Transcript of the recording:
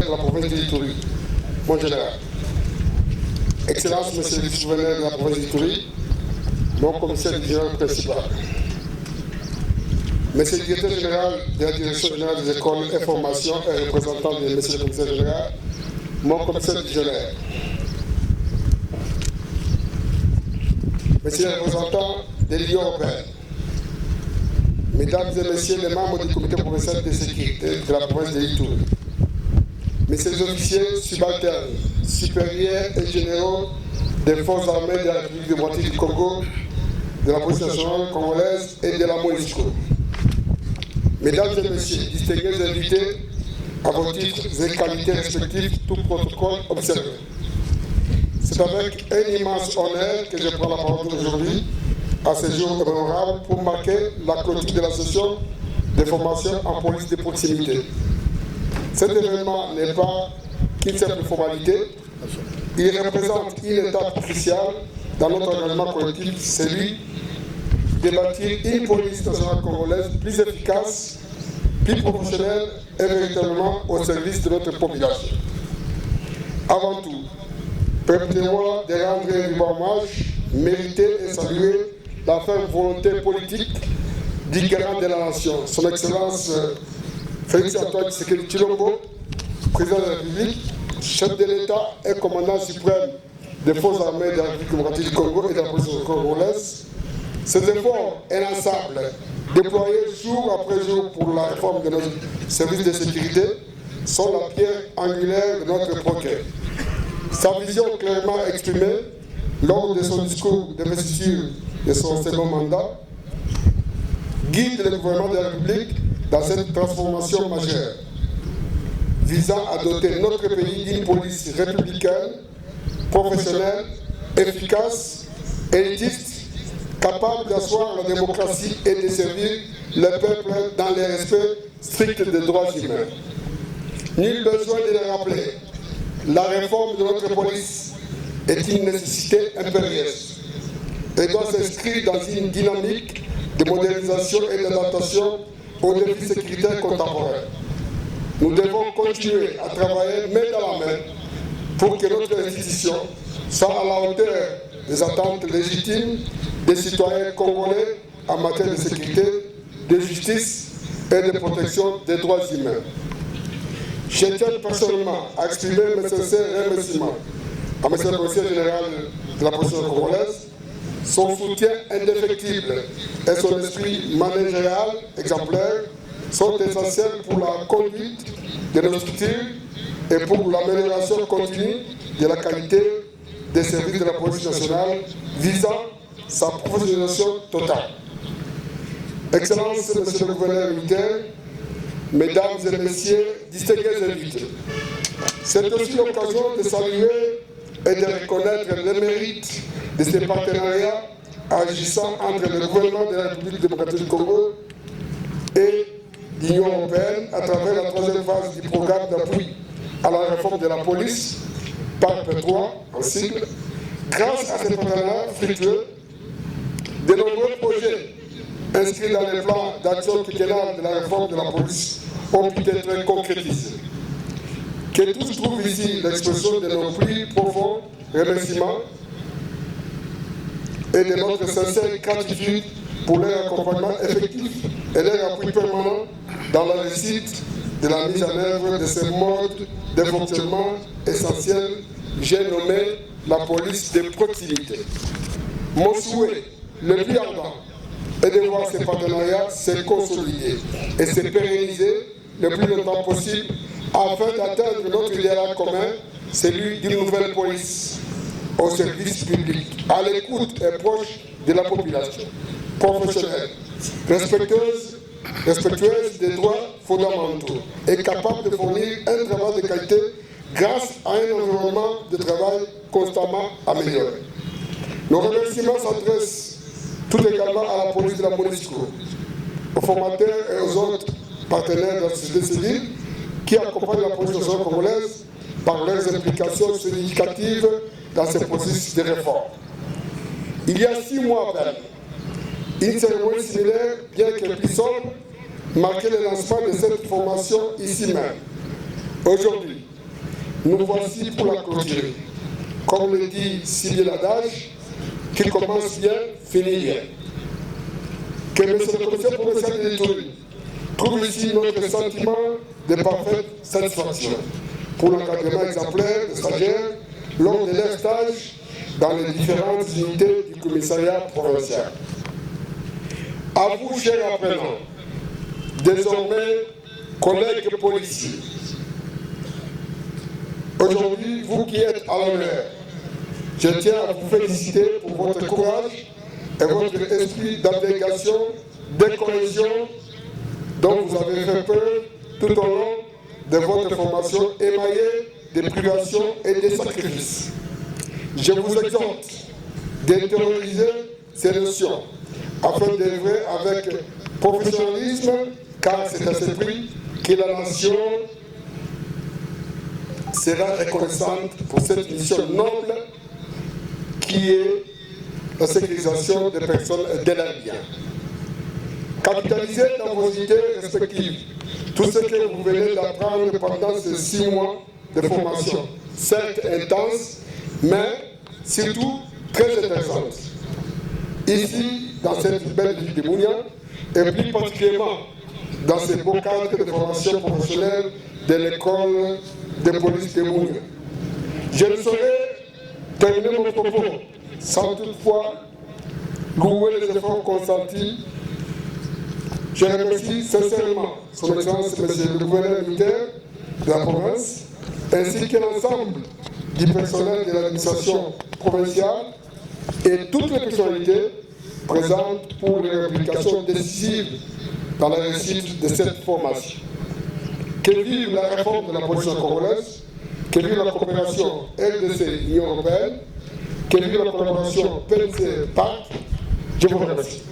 la province d'Ituri, mon général. Excellence, monsieur le vice-gouverneur de la province d'Ituri, mon commissaire général principal. Monsieur le directeur général de la direction générale des écoles et formations et représentant de monsieur le commissaire général, mon commissaire divisionnaire. Monsieur le représentant de l'Union européenne, mesdames et messieurs les membres du comité provincial de sécurité de la province de l'Ituri, messieurs les officiers subalternes, supérieurs et généraux des forces armées de la République démocratique du Congo, de la police nationale congolaise et de la MONUSCO, mesdames et messieurs, distingués invités, à vos titres et qualités respectifs, tout protocole observé. C'est avec un immense honneur que je prends la parole aujourd'hui, à ce jour mémorable, pour marquer la clôture de la session de formation en police de proximité. Cet événement n'est pas qu'une simple formalité, il représente une étape officielle dans notre engagement collectif, celui de bâtir une police nationale congolaise plus efficace, plus professionnelle et véritablement au service de notre population. Avant tout, permettez-moi de rendre un vibrant hommage, mériter et saluer la ferme volonté politique du garant de la nation, son Excellence Félix Antoine Tshisekedi Tshilombo, président de la République, chef de l'État et commandant suprême des forces armées de la République démocratique du Congo et de la police congolaise. Ces efforts inlassables, déployés jour après jour pour la réforme de notre service de sécurité, sont la pierre angulaire de notre progrès. Sa vision clairement exprimée lors de son discours d'investiture de son second mandat guide le gouvernement de la République dans cette transformation majeure, visant à doter notre pays d'une police républicaine, professionnelle, efficace, élitiste, capable d'asseoir la démocratie et de servir le peuple dans le respect strict des droits humains. Nul besoin de le rappeler, la réforme de notre police est une nécessité impérieuse et doit s'inscrire dans une dynamique de modernisation et d'adaptation aux défis sécuritaires contemporains. Nous devons continuer à travailler main dans la main pour que notre institution soit à la hauteur des attentes légitimes des citoyens congolais en matière de sécurité, de justice et de protection des droits humains. Je tiens personnellement à exprimer mes sincères remerciements à M. le commissaire général de la police congolaise. Son soutien indéfectible et son esprit managérial exemplaire sont essentiels pour la conduite de nos structures et pour l'amélioration continue de la qualité des services de la police nationale visant sa professionnalisation totale. Excellences, Monsieur le gouverneur militaire, Mesdames et Messieurs, distingués invités, c'est aussi l'occasion de saluer et de reconnaître les mérites de ces partenariats agissant entre le gouvernement de la République démocratique du Congo et l'Union européenne à travers la troisième phase du programme d'appui à la réforme de la police, PARP3 en sigle. Grâce à ces partenariats fructueux, de nombreux projets inscrits dans les plans d'action quinquennale de la réforme de la police ont pu être concrétisés. Que tous trouvent ici l'expression de nos plus profonds remerciements et de notre sincère gratitude pour leur accompagnement effectif et leur appui permanent dans la réussite de la mise en œuvre de ce mode de fonctionnement essentiel, j'ai nommé la police de proximité. Mon souhait le plus ardent est de voir ces partenariats se consolider et se pérenniser le plus longtemps possible afin d'atteindre notre idéal commun, celui d'une nouvelle police au service public, à l'écoute et proche de la population, professionnelle, respectueuse des droits fondamentaux et capable de fournir un travail de qualité grâce à un environnement de travail constamment amélioré. Nos remerciements s'adressent tout également à la police de la MONUSCO, aux formateurs et aux autres partenaires de la société civile qui accompagnent la police nationale congolaise par leurs implications significatives dans ce processus de réforme. Il y a 6 mois à peine, Une cérémonie similaire, bien qu'elle plus sobre, marquait le lancement de cette formation ici même. Aujourd'hui, nous voici pour la clôturer. Comme le dit si bien l'adage, qui commence bien, finit bien. Que M. le commissaire provincial de l'Itourie trouve ici notre sentiment de parfaite satisfaction pour l'encadrement exemplaire des stagiaires lors de leur stage dans les différentes unités du commissariat provincial. À vous, chers apprenants, désormais collègues policiers, aujourd'hui, vous qui êtes à l'honneur, je tiens à vous féliciter pour votre courage et votre esprit d'abnégation, de cohésion dont vous avez fait preuve tout au long de votre formation émaillée de privations et de sacrifices. Je vous exhorte d'intérioriser ces notions afin d'œuvrer avec professionnalisme, car c'est à ce prix que la nation sera reconnaissante pour cette mission noble qui est la sécurisation des personnes et de leurs biens. Capitalisez dans vos idées respectives tout ce que vous venez d'apprendre pendant ces 6 mois de formation, certes intense, mais surtout très intéressante. Ici, dans cette belle ville de Mounia, et plus particulièrement dans ce beau cadre de formation professionnelle de l'école de police de Mounia. Je ne saurais terminer mon propos sans toutefois louer les efforts consentis. Je remercie sincèrement son Excellence, Monsieur le gouverneur militaire de la province, ainsi que l'ensemble du personnel de l'administration provinciale et toutes les personnalités présentes pour leur implication décisive dans la réussite de cette formation. Que vive la réforme de la police congolaise, que vive la coopération RDC-Union européenne, que vive la collaboration PNC-PAC. Je vous remercie.